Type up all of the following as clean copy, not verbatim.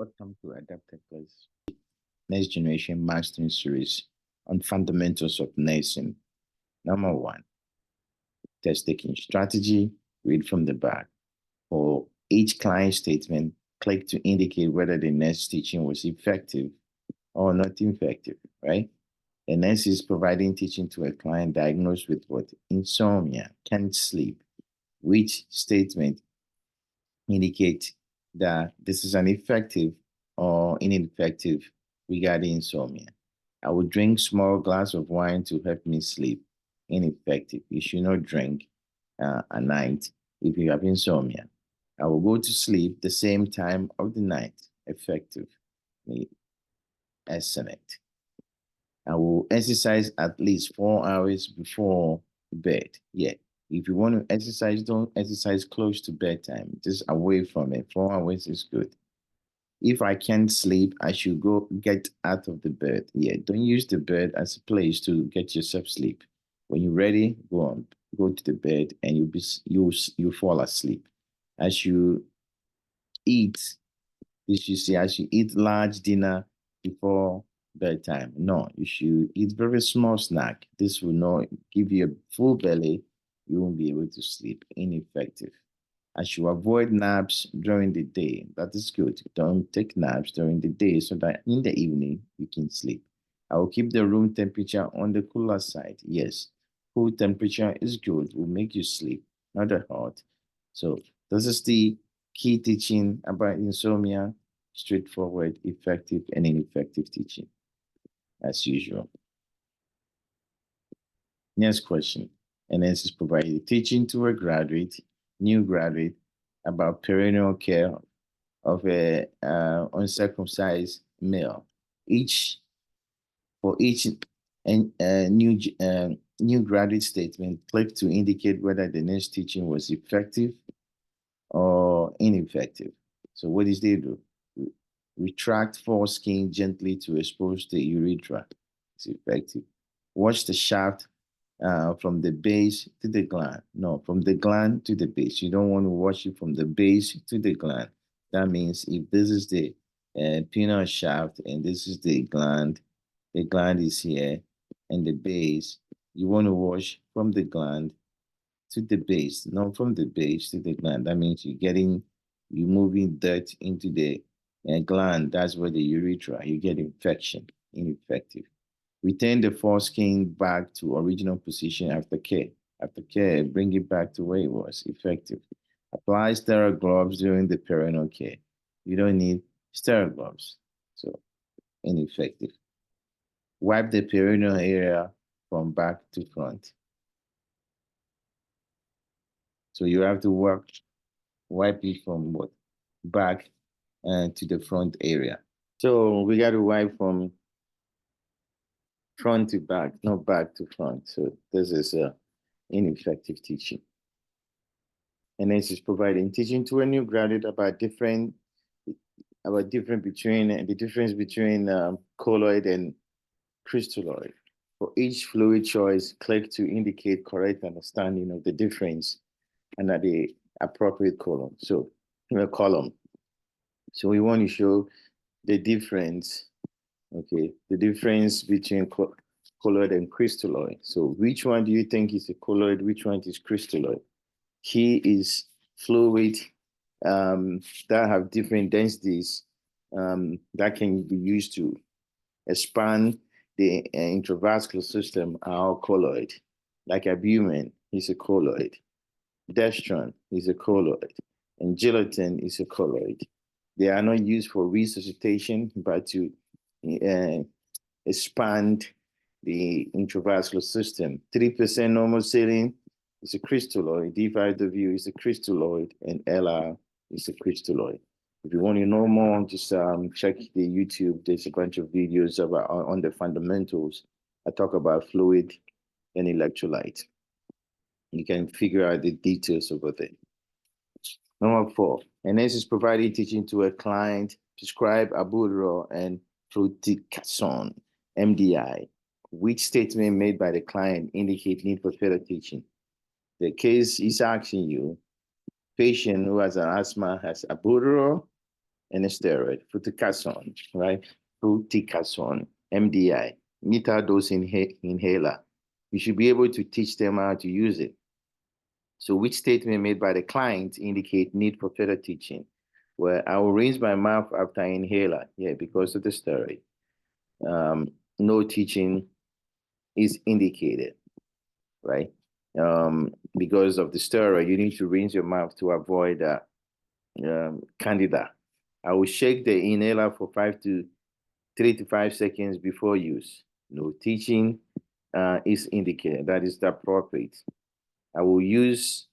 Welcome to Adapted Class Next Generation Mastering Series on Fundamentals of Nursing. Number 1, test taking strategy. Read from the back. For each client statement, click to indicate whether the nurse teaching was effective or not effective, right? A nurse is providing teaching to a client diagnosed with what? Insomnia, can't sleep. Which statement indicate that this is an effective or ineffective regarding insomnia? I will drink small glass of wine to help me sleep. Ineffective. You should not drink at night if you have insomnia. I will go to sleep the same time of the night. Effective. Excellent. I will exercise at least 4 hours before bed. Yeah. If you want to exercise, don't exercise close to bedtime. Just away from it. 4 hours is good. If I can't sleep, I should go get out of the bed. Yeah, don't use the bed as a place to get yourself sleep. When you're ready, go to the bed, and you fall asleep. As you eat, as you eat large dinner before bedtime. No, you should eat very small snack. This will not give you a full belly. You won't be able to sleep. Ineffective. I should avoid naps during the day. That is good. Don't take naps during the day so that in the evening you can sleep. I will keep the room temperature on the cooler side. Yes, cool temperature is good. Will make you sleep, not that hot. So this is the key teaching about insomnia. Straightforward, effective, and ineffective teaching, as usual. Next question. And this is provided teaching to a new graduate, about perineal care of a uncircumcised male. For each new graduate statement, click to indicate whether the next teaching was effective or ineffective. So what does they do? Retract foreskin gently to expose the urethra. It's effective. Wash the shaft from the base to the gland. No, from the gland to the base. You don't want to wash it from the base to the gland. That means if this is the penile shaft and this is the gland is here, and the base, you want to wash from the gland to the base, not from the base to the gland. That means you're moving dirt into the gland. That's where the urethra, you get infection. Ineffective. Return the foreskin back to original position after care. After care, bring it back to where it was. Effective. Apply sterile gloves during the perineal care. You don't need sterile gloves, so ineffective. Wipe the perineal area from back to front. So you have to wipe it from what? Back to the front area. So we got to wipe from front to back, not back to front. So this is ineffective teaching. And this is providing teaching to a new graduate about the difference between colloid and crystalloid. For each fluid choice, click to indicate correct understanding of the difference and at the appropriate column. So in a column. So we want to show the difference. Okay, the difference between colloid and crystalloid. So which one do you think is a colloid? Which one is crystalloid? Key is fluid that have different densities that can be used to expand the intravascular system are colloid. Like albumin is a colloid. Dextran is a colloid. And gelatin is a colloid. They are not used for resuscitation, but to expand the intravascular system. 3% normal saline is a crystalloid, D5W is a crystalloid, and LR is a crystalloid. If you want to know more, just check the YouTube. There's a bunch of videos on the fundamentals. I talk about fluid and electrolyte. You can figure out the details over there. Number 4, and this is providing teaching to a client, prescribe albuterol and fluticasone, MDI. Which statement made by the client indicate need for further teaching? The case is asking you, patient who has an asthma has albuterol and a steroid, fluticasone, right? Fluticasone, MDI, meter dose inhaler. You should be able to teach them how to use it. So which statement made by the client indicate need for further teaching? Well, I will rinse my mouth after inhaler. Yeah, because of the steroid. No teaching is indicated, right? Because of the steroid, you need to rinse your mouth to avoid candida. I will shake the inhaler for 3 to 5 seconds before use. No teaching is indicated. That is the appropriate. I will use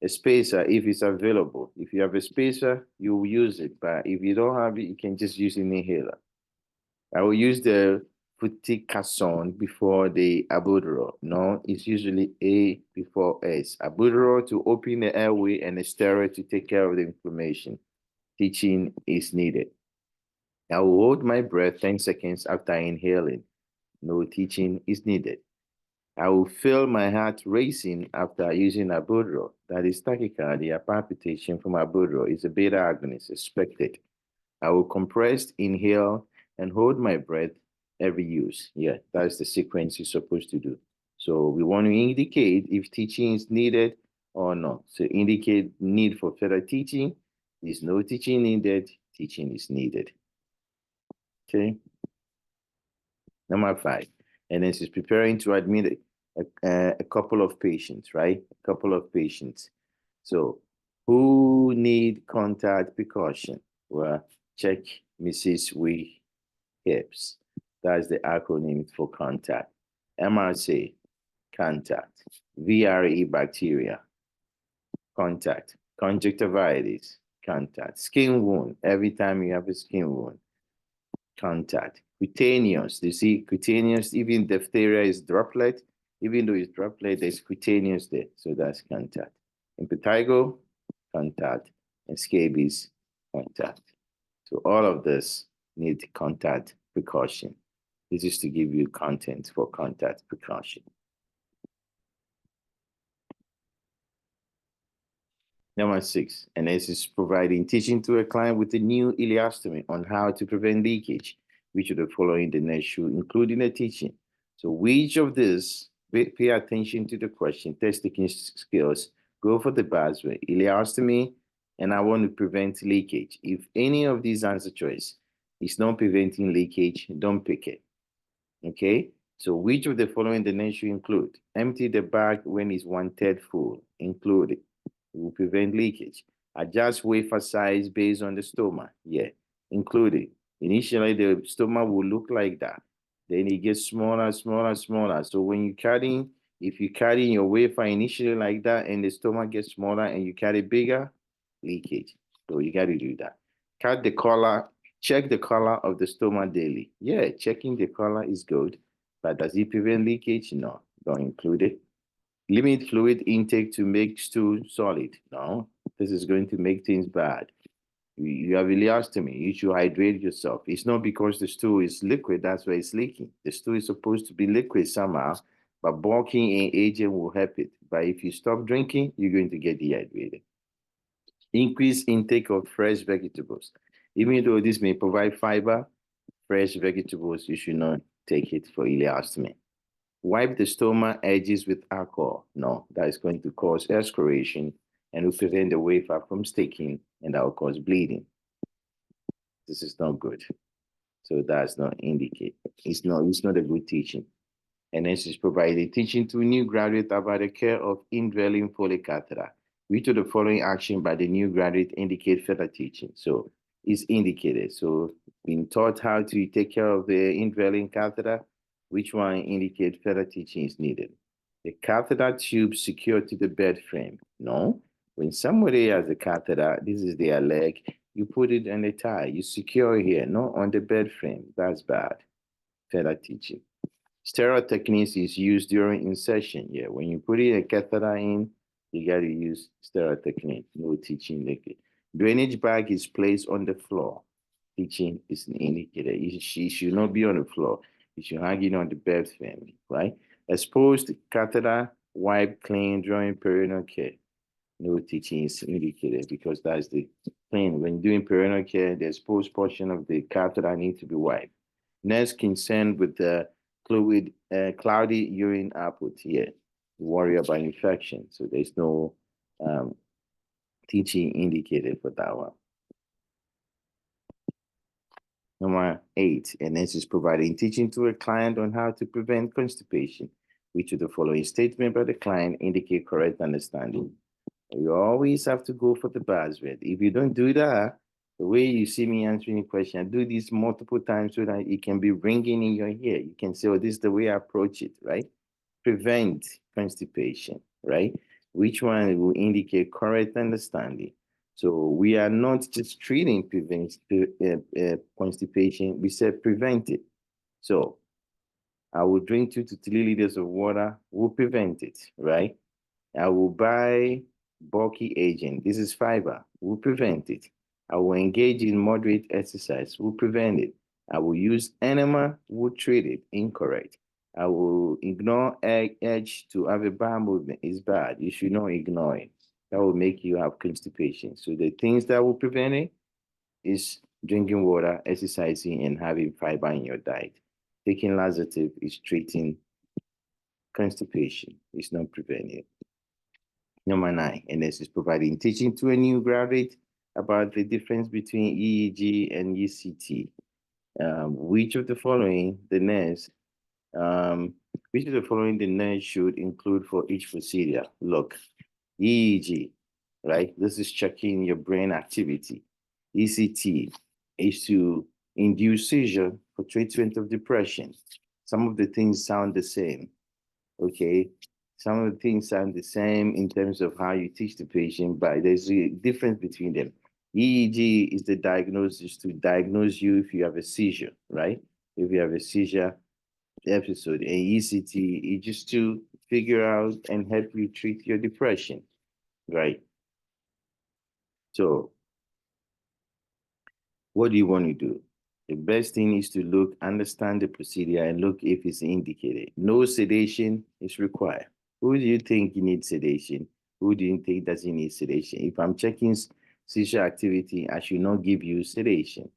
a spacer if it's available. If you have a spacer, you will use it. But if you don't have it, you can just use an inhaler. I will use the fluticasone before the albuterol. No, it's usually A before S. Albuterol to open the airway and the steroid to take care of the inflammation. Teaching is needed. I will hold my breath 10 seconds after inhaling. No teaching is needed. I will feel my heart racing after using albuterol. That is tachycardia, palpitation from albuterol. It's a beta agonist, expected. I will compress, inhale, and hold my breath every use. Yeah, that's the sequence you're supposed to do. So we want to indicate if teaching is needed or not. So indicate need for further teaching. There's no teaching needed. Teaching is needed. Okay. Number 5. And then she's preparing to admit a couple of patients, right? A couple of patients. So who need contact precaution? Well, check Mrs. We Hips. That's the acronym for contact. MRSA, contact. VRE bacteria, contact. Conjunctivitis, contact. Skin wound, every time you have a skin wound, contact. Cutaneous, you see cutaneous, even diphtheria is droplet. Even though it's droplet, there's cutaneous there. So that's contact. Impetigo, contact. And scabies, contact. So all of this need contact precaution. This is to give you content for contact precaution. Number 6, and this is providing teaching to a client with a new ileostomy on how to prevent leakage, which of the following the next should including the teaching. So which of this, pay attention to the question, test taking skills, go for the buzzword, ileostomy, and I want to prevent leakage. If any of these answer choice is not preventing leakage, don't pick it. Okay? So which of the following the next should include? Empty the bag when it's 1/3 full. Include it. It will prevent leakage. Adjust wafer size based on the stoma. Yeah, include it. Initially, the stoma will look like that. Then it gets smaller, smaller, smaller. So when you carry, if you carry your wafer initially like that and the stoma gets smaller and you carry bigger, leakage. So you got to do that. Cut the color, check the color of the stoma daily. Yeah, checking the color is good, but does it prevent leakage? No, don't include it. Limit fluid intake to make stool solid. No, this is going to make things bad. You have ileostomy. You should hydrate yourself. It's not because the stool is liquid, that's why it's leaking. The stool is supposed to be liquid somehow, but bulking in agent will help it. But if you stop drinking, you're going to get dehydrated. Increase intake of fresh vegetables. Even though this may provide fiber, fresh vegetables, you should not take it for ileostomy. Wipe the stoma edges with alcohol. No, that is going to cause excoriation and will prevent the wafer from sticking, and that will cause bleeding. This is not good. So that's not indicate. It's not a good teaching. And then she's provided teaching to new graduate about the care of indwelling Foley catheter. Which of the following action by the new graduate indicate further teaching? So it's indicated. So being taught how to take care of the indwelling catheter, which one indicate further teaching is needed? The catheter tube secured to the bed frame. No. When somebody has a catheter, this is their leg, you put it on a tie. You secure here, not on the bed frame. That's bad. Further teaching. Sterile techniques is used during insertion. Yeah, when you put a catheter in, you got to use sterile technique. No teaching liquid. Drainage bag is placed on the floor. Teaching is indicated. It should not be on the floor. You should hang it on the bed frame, right? Exposed catheter, wipe, clean during perineal care. No teaching is indicated because that's the clean. When doing perineal care, the exposed portion of the catheter needs to be wiped. Next, concerned with the cloudy urine output here. Worry about infection. So there's no teaching indicated for that one. Number 8, and this is providing teaching to a client on how to prevent constipation, which of the following statement by the client indicate correct understanding. You always have to go for the buzzword. If you don't do that, the way you see me answering the question, I do this multiple times so that it can be ringing in your ear. You can say, oh, this is the way I approach it, right? Prevent constipation, right? Which one will indicate correct understanding? So we are not just treating constipation, we said prevent it. So I will drink 2 to 3 liters of water, will prevent it, right? I will buy bulky agent. This is fiber, will prevent it. I will engage in moderate exercise, will prevent it. I will use enema, will treat it, incorrect. I will ignore edge to have a bowel movement, it's bad. You should not ignore it. That will make you have constipation. So the things that will prevent it is drinking water, exercising, and having fiber in your diet. Taking laxative is treating constipation. It's not preventing it. Number 9, and this is providing teaching to a new graduate about the difference between EEG and ECT. Which of the following the nurse should include for each procedure? Look, EEG, right? This is checking your brain activity. ECT is to induce seizure for treatment of depression. Some of the things sound the same, okay? Some of the things sound the same in terms of how you teach the patient, but there's a difference between them. EEG is the diagnosis to diagnose you if you have a seizure, right? If you have a seizure episode, and ECT is just to figure out and help you treat your depression, right? So what do you want to do? The best thing is to understand the procedure and look if it's indicated. No sedation is required. Who do you think you need sedation? Who do you think doesn't need sedation? If I'm checking seizure activity, I should not give you sedation.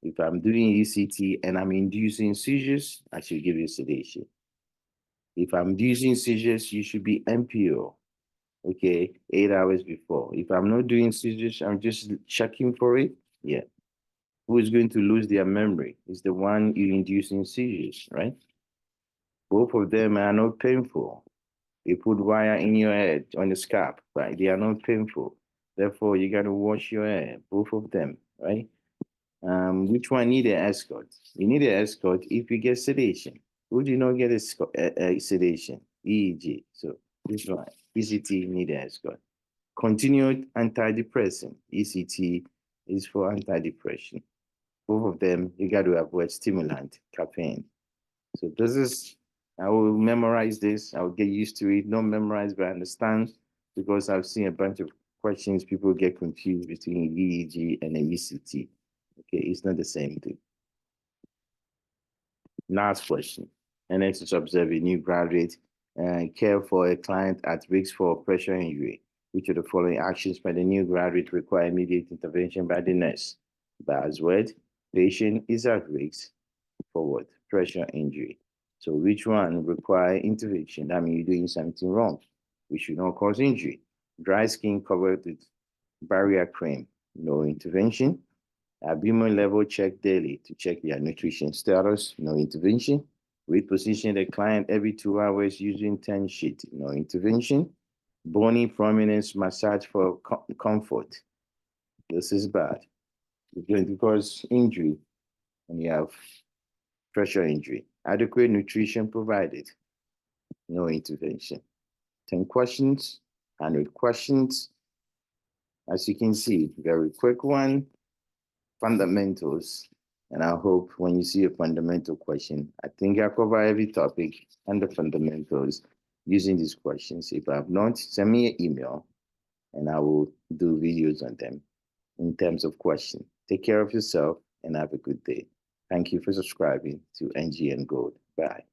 If I'm doing ECT and I'm inducing seizures, I should give you sedation. If I'm inducing seizures, you should be NPO, okay, 8 hours before. If I'm not doing seizures, I'm just checking for it, yeah. Who is going to lose their memory? Is the one you inducing seizures, right? Both of them are not painful. They put wire in your head on the scalp, right? They are not painful. Therefore, you got to wash your hair, both of them, right? Which one need an escort? You need an escort if you get sedation. Who do you not get a sedation? EEG. So this one, ECT need an escort. Continued antidepressant. ECT is for antidepression. Both of them, you got to avoid stimulant, caffeine. So this is, I will memorize this. I will get used to it. Not memorize, but understand, because I've seen a bunch of questions. People get confused between EEG and an ECT. Okay, it's not the same thing. Last question. And next is observe a new graduate and care for a client at risk for pressure injury. Which of the following actions by the new graduate require immediate intervention by the nurse? Buzzword, patient is at risk for what? Pressure injury. So which one require intervention? That means you're doing something wrong, which should not cause injury. Dry skin covered with barrier cream, no intervention. Albumin level check daily to check their nutrition status, no intervention. Reposition the client every 2 hours using 10 sheet, no intervention. Bony prominence massage for comfort. This is bad. It's going to cause injury when you have pressure injury. Adequate nutrition provided, no intervention. 10 questions, 100 questions. As you can see, very quick one. Fundamentals. And I hope when you see a fundamental question, I think I cover every topic and the fundamentals using these questions. If I have not, send me an email and I will do videos on them in terms of questions. Take care of yourself and have a good day. Thank you for subscribing to NGN Gold. Bye.